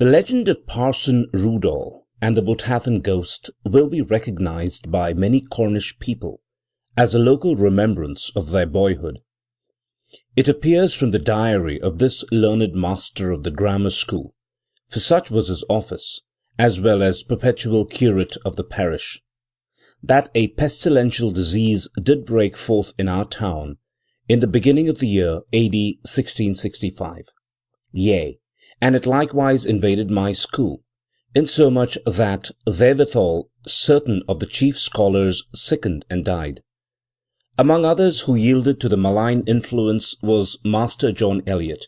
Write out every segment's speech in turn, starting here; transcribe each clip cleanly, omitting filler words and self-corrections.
The legend of Parson Rudol and the Botathen Ghost will be recognized by many Cornish people as a local remembrance of their boyhood. It appears from the diary of this learned master of the grammar school, for such was his office, as well as perpetual curate of the parish, that a pestilential disease did break forth in our town in the beginning of the year A.D. 1665. Yea, and it likewise invaded my school, insomuch that therewithal certain of the chief scholars sickened and died. Among others who yielded to the malign influence was Master John Eliot,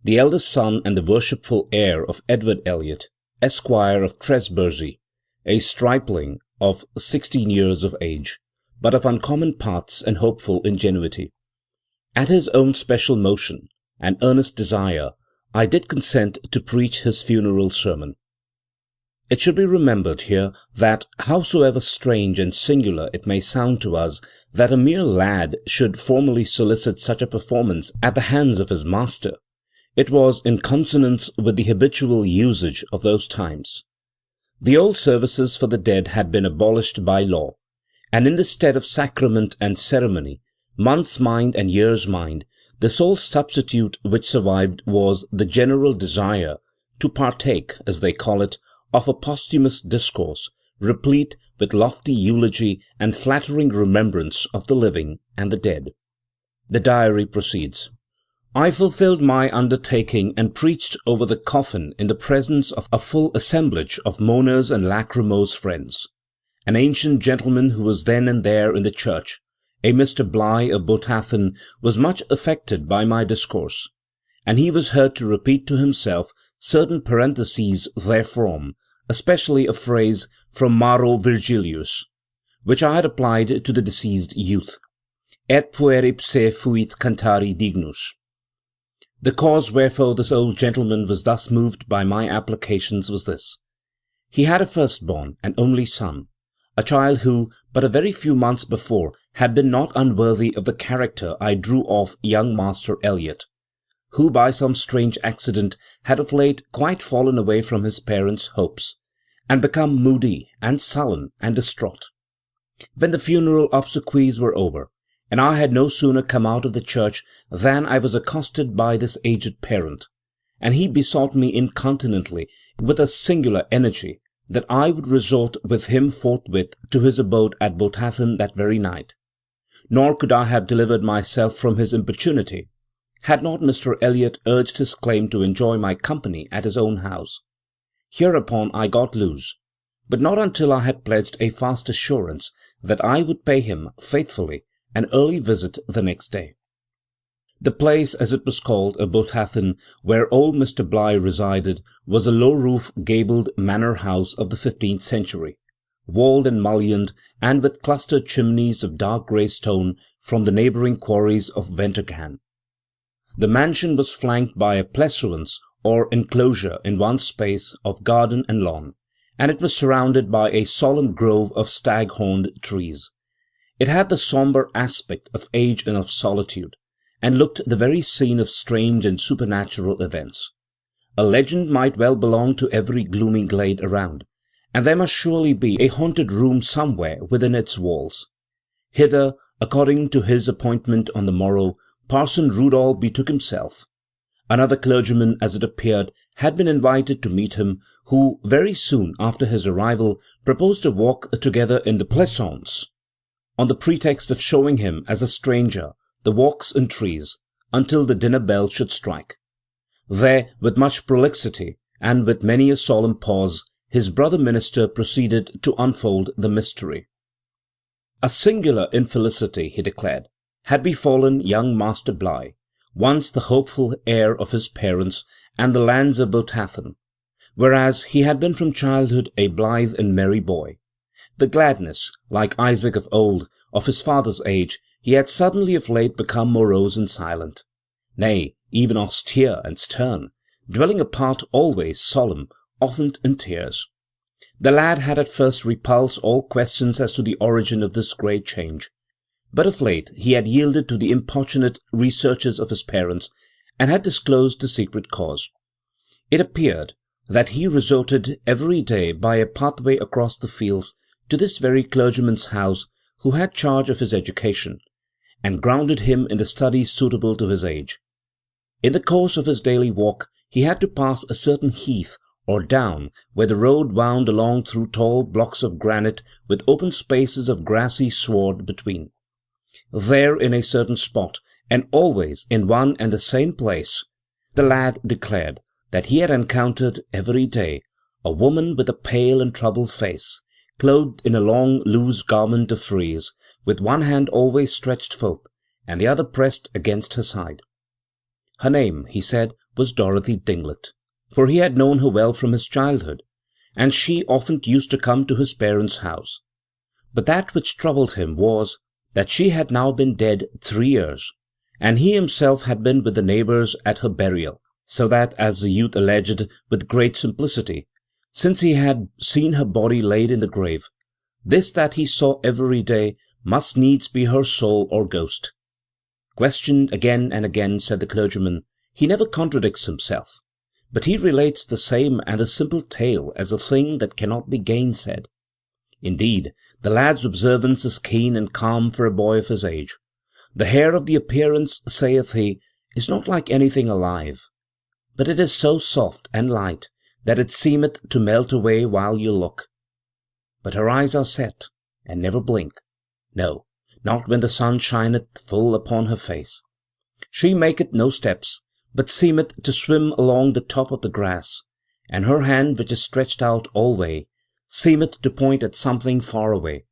the eldest son and the worshipful heir of Edward Eliot, Esquire of Tresbursey, a stripling of 16 years of age, but of uncommon parts and hopeful ingenuity. At his own special motion and earnest desire, I did consent to preach his funeral sermon. It should be remembered here that, howsoever strange and singular it may sound to us that a mere lad should formally solicit such a performance at the hands of his master, it was in consonance with the habitual usage of those times. The old services for the dead had been abolished by law, and in the stead of sacrament and ceremony, month's mind and year's mind, the sole substitute which survived was the general desire to partake, as they call it, of a posthumous discourse, replete with lofty eulogy and flattering remembrance of the living and the dead. The diary proceeds. I fulfilled my undertaking and preached over the coffin in the presence of a full assemblage of mourners and lachrymose friends. An ancient gentleman who was then and there in the church, a Mr. Bligh of Botathen, was much affected by my discourse, and he was heard to repeat to himself certain parentheses therefrom, especially a phrase from Maro Virgilius, which I had applied to the deceased youth, et puer ipse fuit cantari dignus. The cause wherefore this old gentleman was thus moved by my applications was this. He had a firstborn and only son, a child who, but a very few months before, had been not unworthy of the character I drew of young Master Eliot, who by some strange accident had of late quite fallen away from his parents' hopes, and become moody and sullen and distraught. When the funeral obsequies were over, and I had no sooner come out of the church than I was accosted by this aged parent, and he besought me incontinently, with a singular energy, that I would resort with him forthwith to his abode at Botathen that very night. Nor could I have delivered myself from his importunity, had not Mr. Eliot urged his claim to enjoy my company at his own house. Hereupon I got loose, but not until I had pledged a fast assurance that I would pay him faithfully an early visit the next day. The place, as it was called, Botathen, where old Mr. Bligh resided, was a low-roof, gabled manor house of the 15th century, walled and mullioned, and with clustered chimneys of dark grey stone from the neighbouring quarries of Ventergan. The mansion was flanked by a pleasaunce or enclosure in one space of garden and lawn, and it was surrounded by a solemn grove of stag-horned trees. It had the sombre aspect of age and of solitude, and looked the very scene of strange and supernatural events. A legend might well belong to every gloomy glade around, and there must surely be a haunted room somewhere within its walls. Hither, according to his appointment on the morrow, Parson Rudol betook himself. Another clergyman, as it appeared, had been invited to meet him, who, very soon after his arrival, proposed a walk together in the pleasaunce, on the pretext of showing him, as a stranger, the walks and trees, until the dinner bell should strike. There, with much prolixity, and with many a solemn pause, his brother minister proceeded to unfold the mystery. A singular infelicity, he declared, had befallen young Master Bligh, once the hopeful heir of his parents and the lands of Botathen, whereas he had been from childhood a blithe and merry boy. The gladness, like Isaac of old, of his father's age, he had suddenly of late become morose and silent, nay, even austere and stern, dwelling apart, always solemn, often in tears. The lad had at first repulsed all questions as to the origin of this great change, but of late he had yielded to the importunate researches of his parents, and had disclosed the secret cause. It appeared that he resorted every day by a pathway across the fields to this very clergyman's house who had charge of his education, and grounded him in the studies suitable to his age. In the course of his daily walk he had to pass a certain heath or down where the road wound along through tall blocks of granite with open spaces of grassy sward between. There, in a certain spot, and always in one and the same place, the lad declared that he had encountered every day a woman with a pale and troubled face, clothed in a long loose garment of frieze, with one hand always stretched forth, and the other pressed against her side. Her name, he said, was Dorothy Dinglet, for he had known her well from his childhood, and she often used to come to his parents' house. But that which troubled him was that she had now been dead 3 years, and he himself had been with the neighbours at her burial, so that, as the youth alleged with great simplicity, since he had seen her body laid in the grave, this that he saw every day must needs be her soul or ghost. Questioned again and again, said the clergyman, he never contradicts himself, but he relates the same and the simple tale as a thing that cannot be gainsaid. Indeed, the lad's observance is keen and calm for a boy of his age. The hair of the appearance, saith he, is not like anything alive, but it is so soft and light that it seemeth to melt away while you look. But her eyes are set, and never blink, no, not when the sun shineth full upon her face. She maketh no steps, but seemeth to swim along the top of the grass, and her hand, which is stretched out alway, seemeth to point at something far away,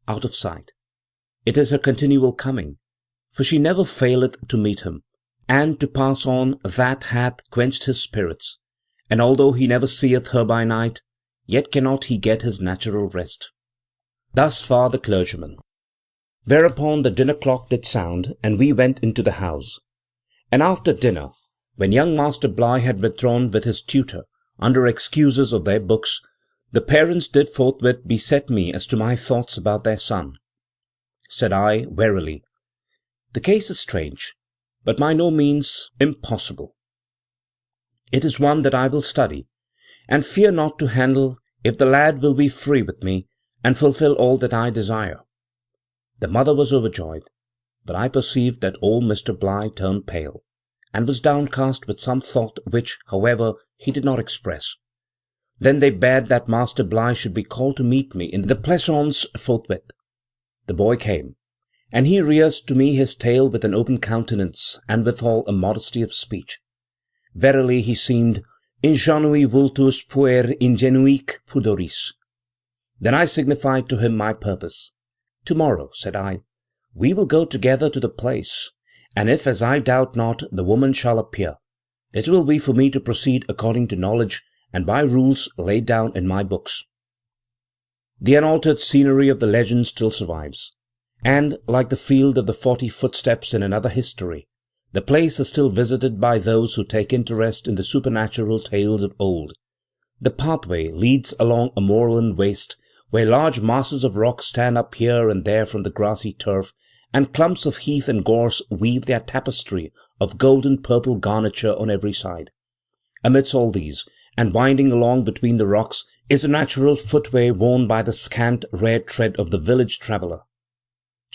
out of sight. It is her continual coming, for she never faileth to meet him, and to pass on that hath quenched his spirits, and although he never seeth her by night, yet cannot he get his natural rest. Thus far the clergyman. Whereupon the dinner clock did sound, and we went into the house. And after dinner, when young Master Bligh had withdrawn with his tutor, under excuses of their books, the parents did forthwith beset me as to my thoughts about their son. Said I, warily, the case is strange, but by no means impossible. It is one that I will study, and fear not to handle, if the lad will be free with me, and fulfil all that I desire. The mother was overjoyed, but I perceived that old Mr. Bligh turned pale, and was downcast with some thought which, however, he did not express. Then they bade that Master Bligh should be called to meet me in the pleasaunce forthwith. The boy came, and he rehearsed to me his tale with an open countenance, and withal a modesty of speech. Verily he seemed ingenui vultus puer ingenuique pudoris. Then I signified to him my purpose. To-morrow, said I, we will go together to the place, and if, as I doubt not, the woman shall appear, it will be for me to proceed according to knowledge and by rules laid down in my books. The unaltered scenery of the legend still survives, and, like the field of the 40 footsteps in another history, the place is still visited by those who take interest in the supernatural tales of old. The pathway leads along a moorland waste, where large masses of rock stand up here and there from the grassy turf, and clumps of heath and gorse weave their tapestry of golden-purple garniture on every side. Amidst all these, and winding along between the rocks, is the natural footway worn by the scant, rare tread of the village traveller.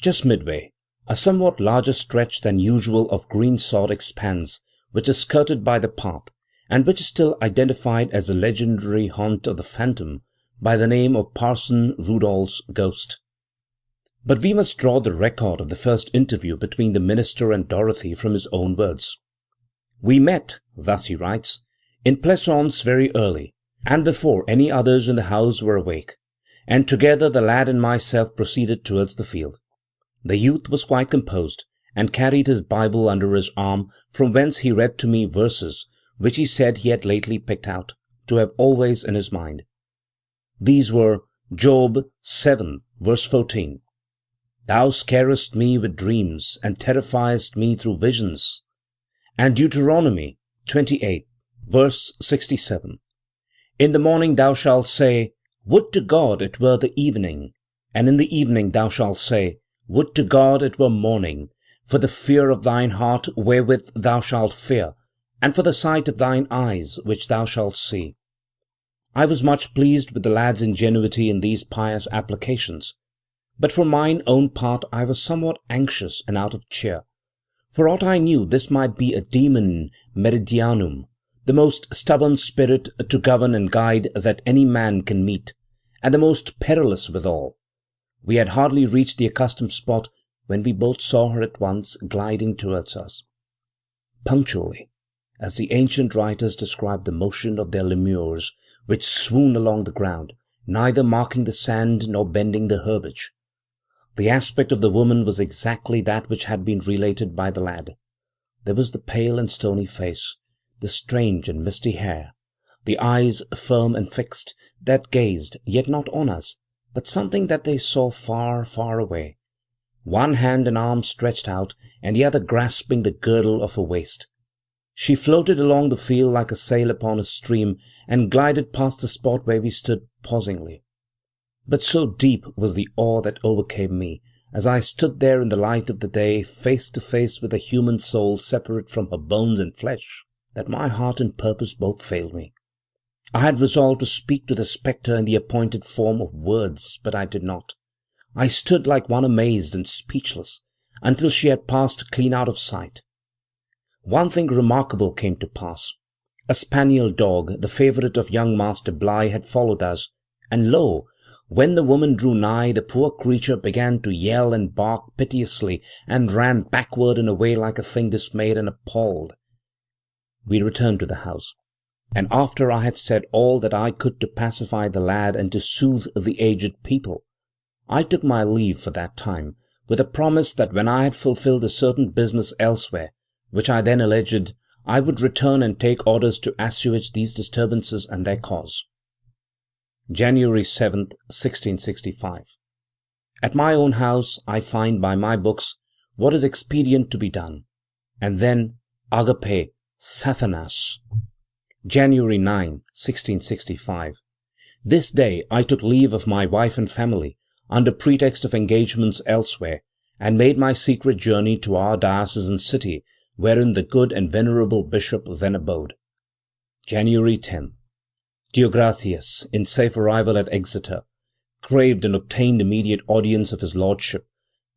Just midway, a somewhat larger stretch than usual of green sod expands, which is skirted by the path, and which is still identified as the legendary haunt of the phantom by the name of Parson Rudol's ghost. But we must draw the record of the first interview between the minister and Dorothy from his own words. We met, thus he writes, in pleasaunce very early, and before any others in the house were awake, and together the lad and myself proceeded towards the field. The youth was quite composed, and carried his Bible under his arm, from whence he read to me verses which he said he had lately picked out, to have always in his mind. These were Job 7, verse 14. Thou scarest me with dreams, and terrifiest me through visions. And Deuteronomy 28, verse 67. In the morning thou shalt say, Would to God it were the evening, and in the evening thou shalt say, Would to God it were morning, for the fear of thine heart wherewith thou shalt fear, and for the sight of thine eyes which thou shalt see. I was much pleased with the lad's ingenuity in these pious applications, but for mine own part I was somewhat anxious and out of cheer. For aught I knew, this might be a demon meridianum, the most stubborn spirit to govern and guide that any man can meet, and the most perilous withal. We had hardly reached the accustomed spot when we both saw her at once gliding towards us. Punctually, as the ancient writers describe the motion of their lemurs, which swoon along the ground, neither marking the sand nor bending the herbage, the aspect of the woman was exactly that which had been related by the lad. There was the pale and stony face, the strange and misty hair, the eyes firm and fixed, that gazed, yet not on us, but something that they saw far, far away, one hand and arm stretched out, and the other grasping the girdle of her waist. She floated along the field like a sail upon a stream, and glided past the spot where we stood pausingly. But so deep was the awe that overcame me, as I stood there in the light of the day, face to face with a human soul separate from her bones and flesh, that my heart and purpose both failed me. I had resolved to speak to the spectre in the appointed form of words, but I did not. I stood like one amazed and speechless, until she had passed clean out of sight. One thing remarkable came to pass. A spaniel dog, the favourite of young Master Bligh, had followed us, and lo, when the woman drew nigh, the poor creature began to yell and bark piteously, and ran backward and away like a thing dismayed and appalled. We returned to the house, and after I had said all that I could to pacify the lad and to soothe the aged people, I took my leave for that time, with a promise that when I had fulfilled a certain business elsewhere, which I then alleged, I would return and take orders to assuage these disturbances and their cause. January 7th, 1665. At my own house I find by my books what is expedient to be done, and then agape Sathanas. January 9, 1665. This day I took leave of my wife and family, under pretext of engagements elsewhere, and made my secret journey to our diocesan city, wherein the good and venerable bishop then abode. January 10. Deogratias, in safe arrival at Exeter, craved and obtained immediate audience of his lordship,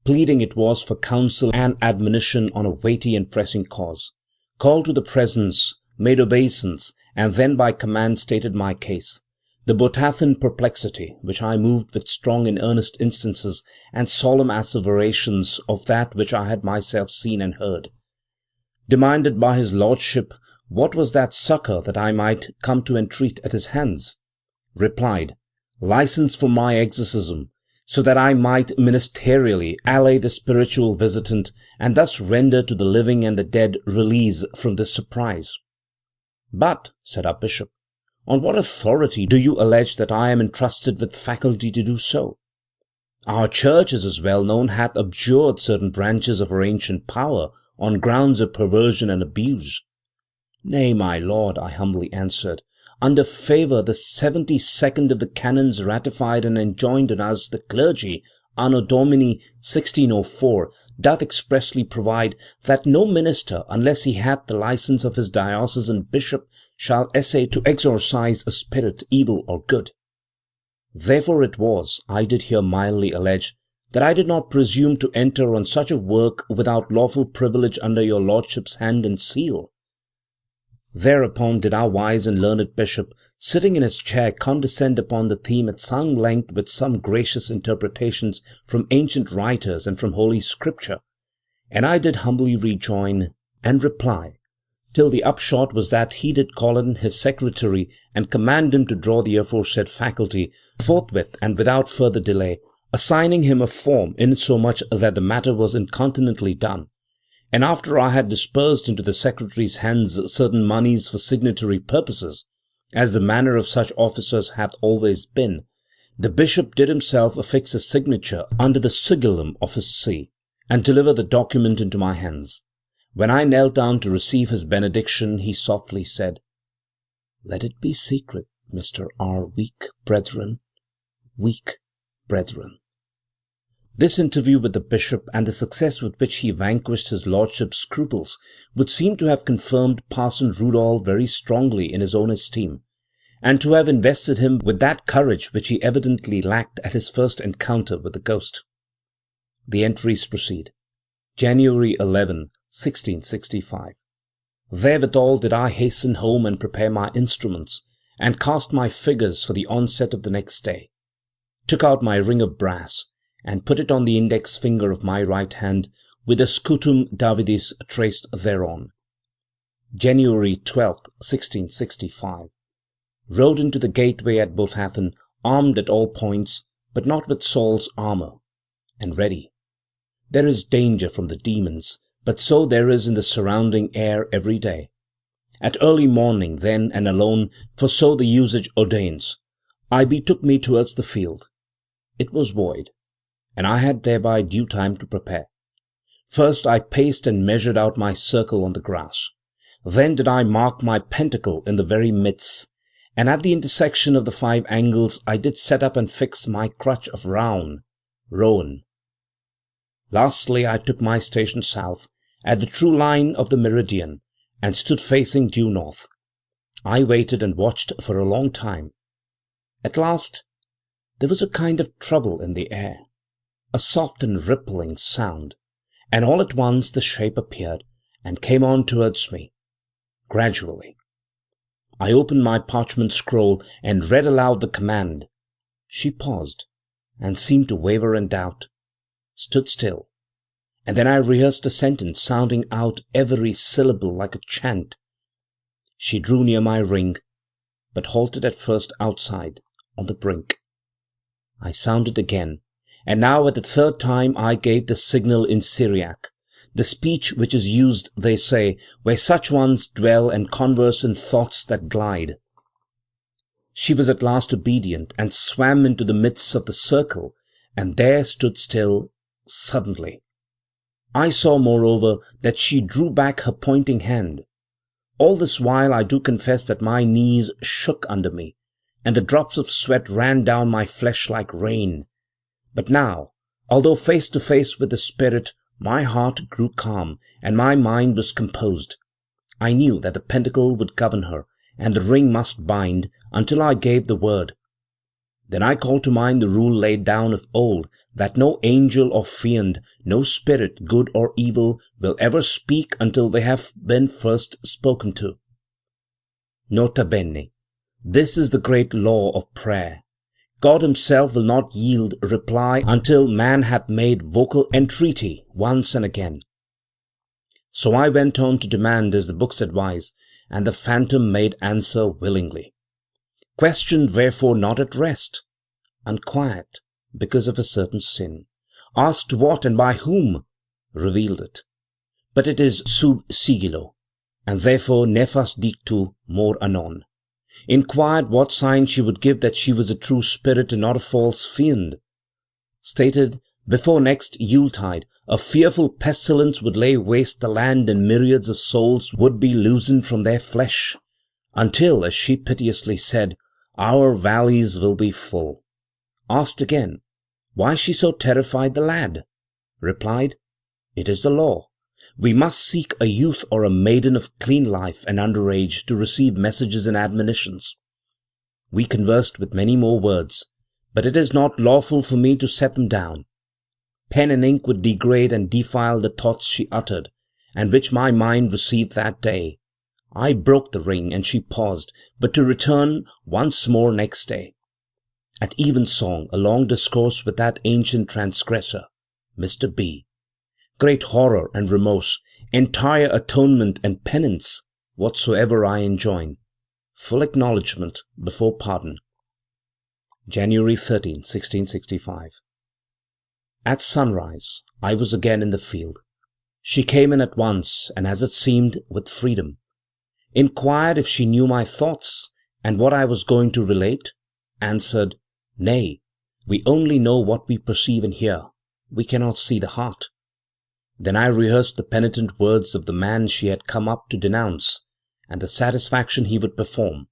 pleading it was for counsel and admonition on a weighty and pressing cause. Called to the presence, made obeisance, and then by command stated my case, the Botathen perplexity, which I moved with strong and earnest instances and solemn asseverations of that which I had myself seen and heard. Demanded by his lordship what was that succour that I might come to entreat at his hands? Replied, license for my exorcism, so that I might ministerially allay the spiritual visitant, and thus render to the living and the dead release from this surprise. But, said our bishop, on what authority do you allege that I am entrusted with faculty to do so? Our church, as is well known, hath abjured certain branches of her ancient power on grounds of perversion and abuse. Nay, my lord, I humbly answered, under favour the 72nd of the canons ratified and enjoined on us the clergy, Anno Domini 1604, doth expressly provide that no minister, unless he hath the license of his diocesan bishop, shall essay to exorcise a spirit, evil or good. Therefore it was, I did here mildly allege, that I did not presume to enter on such a work without lawful privilege under your lordship's hand and seal. Thereupon did our wise and learned bishop, sitting in his chair, condescend upon the theme at some length with some gracious interpretations from ancient writers and from Holy Scripture, and I did humbly rejoin and reply, till the upshot was that he did call in his secretary and command him to draw the aforesaid faculty forthwith and without further delay, assigning him a form insomuch that the matter was incontinently done. And after I had dispersed into the secretary's hands certain moneys for signatory purposes, as the manner of such officers hath always been, the bishop did himself affix a signature under the sigillum of his see, and deliver the document into my hands. When I knelt down to receive his benediction, he softly said, "Let it be secret, Mr. R. Weak brethren, weak brethren." This interview with the bishop, and the success with which he vanquished his lordship's scruples, would seem to have confirmed Parson Rudol very strongly in his own esteem, and to have invested him with that courage which he evidently lacked at his first encounter with the ghost. The entries proceed. January 11, 1665. Therewithal did I hasten home and prepare my instruments, and cast my figures for the onset of the next day. Took out my ring of brass, and put it on the index finger of my right hand, with a scutum Davidis traced thereon. January 12, 1665. Rode into the gateway at Botathen, armed at all points, but not with Saul's armour, and ready. There is danger from the demons, but so there is in the surrounding air every day. At early morning, then, and alone, for so the usage ordains, I betook me towards the field. It was void, and I had thereby due time to prepare. First I paced and measured out my circle on the grass. Then did I mark my pentacle in the very midst, and at the intersection of the 5 angles I did set up and fix my crutch of rowan. Lastly I took my station south, at the true line of the meridian, and stood facing due north. I waited and watched for a long time. At last there was a kind of trouble in the air, a soft and rippling sound, and all at once the shape appeared, and came on towards me, gradually. I opened my parchment scroll, and read aloud the command. She paused, and seemed to waver in doubt, stood still, and then I rehearsed the sentence, sounding out every syllable like a chant. She drew near my ring, but halted at first outside, on the brink. I sounded again, and now at the 3rd time I gave the signal in Syriac, the speech which is used, they say, where such ones dwell and converse in thoughts that glide. She was at last obedient, and swam into the midst of the circle, and there stood still, suddenly. I saw, moreover, that she drew back her pointing hand. All this while I do confess that my knees shook under me, and the drops of sweat ran down my flesh like rain. But now, although face to face with the spirit, my heart grew calm, and my mind was composed. I knew that the pentacle would govern her, and the ring must bind, until I gave the word. Then I called to mind the rule laid down of old, that no angel or fiend, no spirit, good or evil, will ever speak until they have been first spoken to. Nota bene. This is the great law of prayer. God himself will not yield reply until man hath made vocal entreaty once and again. So I went on to demand as the books advise, and the phantom made answer willingly. Questioned wherefore not at rest, unquiet because of a certain sin, asked what and by whom, revealed it. But it is sub sigillo, and therefore nefas dictu more anon. Inquired what sign she would give that she was a true spirit and not a false fiend. Stated before next Yuletide a fearful pestilence would lay waste the land, and myriads of souls would be loosened from their flesh, until, as she piteously said, our valleys will be full. Asked again why she so terrified the lad. Replied, it is the law. We must seek a youth or a maiden of clean life and under age to receive messages and admonitions. We conversed with many more words, but it is not lawful for me to set them down. Pen and ink would degrade and defile the thoughts she uttered, and which my mind received that day. I broke the ring, and she paused, but to return once more next day. At evensong a long discourse with that ancient transgressor, Mr. B. Great horror and remorse, entire atonement and penance, whatsoever I enjoin. Full acknowledgment before pardon. January 13, 1665. At sunrise I was again in the field. She came in at once, and as it seemed with freedom. Inquired if she knew my thoughts, and what I was going to relate. Answered, nay, we only know what we perceive and hear. We cannot see the heart. Then I rehearsed the penitent words of the man she had come up to denounce, and the satisfaction he would perform.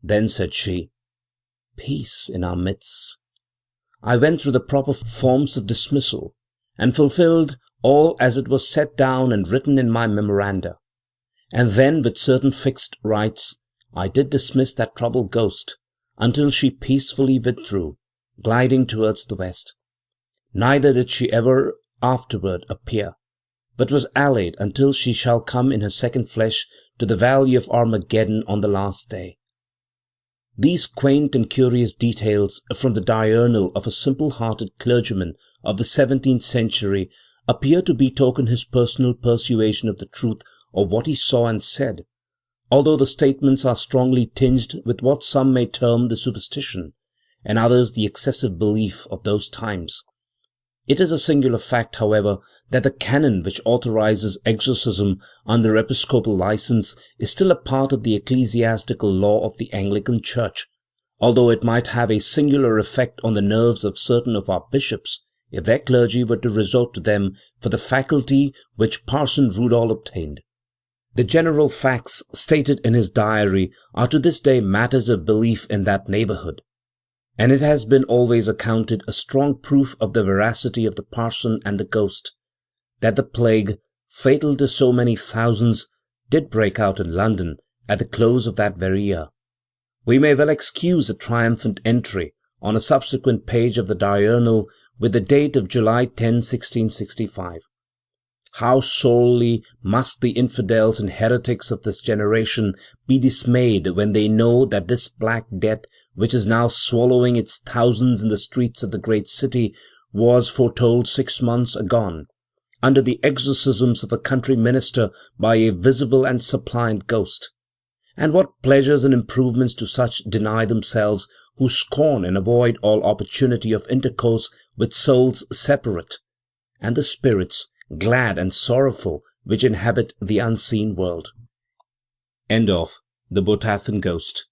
Then said she, peace in our midst. I went through the proper forms of dismissal, and fulfilled all as it was set down and written in my memoranda, and then with certain fixed rites I did dismiss that troubled ghost, until she peacefully withdrew, gliding towards the west. Neither did she ever afterward appear, but was allayed until she shall come in her second flesh to the valley of Armageddon on the last day. These quaint and curious details from the diurnal of a simple-hearted clergyman of the 17th century appear to betoken his personal persuasion of the truth of what he saw and said, although the statements are strongly tinged with what some may term the superstition, and others the excessive belief of those times. It is a singular fact, however, that the canon which authorizes exorcism under episcopal license is still a part of the ecclesiastical law of the Anglican Church, although it might have a singular effect on the nerves of certain of our bishops if their clergy were to resort to them for the faculty which Parson Rudol obtained. The general facts stated in his diary are to this day matters of belief in that neighborhood, and it has been always accounted a strong proof of the veracity of the parson and the ghost, that the plague, fatal to so many thousands, did break out in London at the close of that very year. We may well excuse a triumphant entry on a subsequent page of the diurnal with the date of July 10, 1665. How sorely must the infidels and heretics of this generation be dismayed when they know that this black death, which is now swallowing its thousands in the streets of the great city, was foretold 6 months agone, under the exorcisms of a country minister by a visible and suppliant ghost. And what pleasures and improvements to such deny themselves who scorn and avoid all opportunity of intercourse with souls separate, and the spirits, glad and sorrowful, which inhabit the unseen world. End of The Botathen Ghost,